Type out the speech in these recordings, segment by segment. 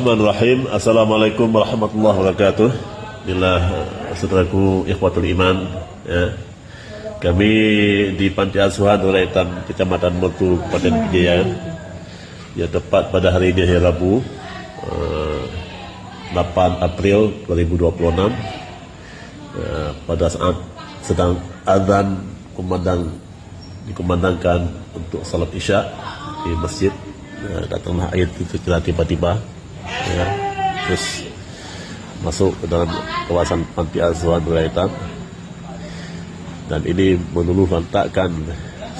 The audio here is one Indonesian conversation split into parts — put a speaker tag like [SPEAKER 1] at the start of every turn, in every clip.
[SPEAKER 1] Bismillahirrahmanirrahim. Assalamualaikum warahmatullahi wabarakatuh. Inilah saudaraku ikhwatul iman ya. Kami di Panti Asuhan Nurul Aitam Kecamatan Mertu Kabupaten Pidijaya ya, tepat pada hari ini hari Rabu 8 April 2026 pada saat sedang azan dikumandangkan untuk salat Isya di masjid. Datanglah ayat itu secara tiba-tiba ya, terus masuk ke dalam kawasan Panti Asuhan Nurul Aitam, dan ini meluluh lantakkan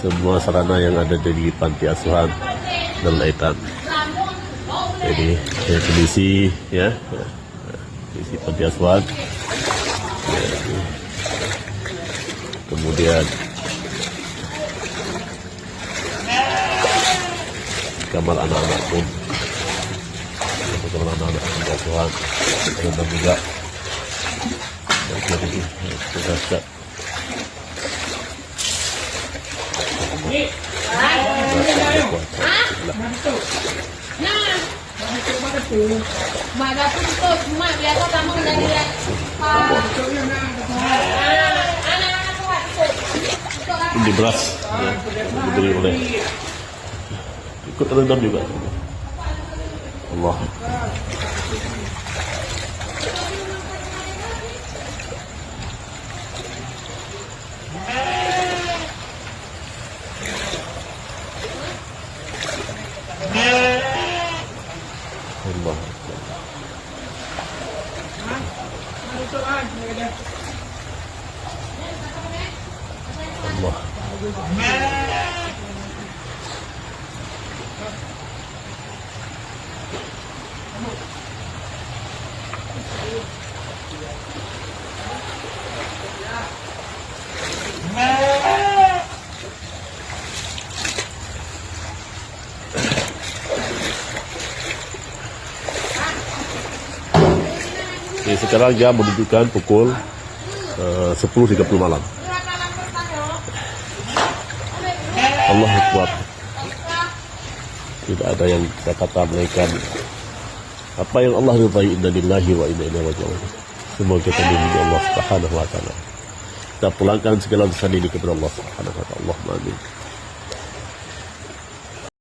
[SPEAKER 1] semua sarana yang ada di Panti Asuhan Nurul Aitam. Jadi kondisi ya, kondisi Panti Asuhan ya, kemudian kamar anak-anak pun, kamar anak-anak Panti Asuhan dan juga sudah ini beras ya, diberi oleh ikut rendam juga. Allah. Allah. Sekarang jam menunjukkan pukul 10.30 malam. Allah Akbar. Tidak ada yang kita kata melainkan apa yang Allah ridhai. Inna lillahi wa inna ilaihi raji'un. Semua kita milik Allah Subhanahu wa taala. Kita pulangkan segala urusan ini kepada Allah Subhanahu wa taala. Allahumma amin.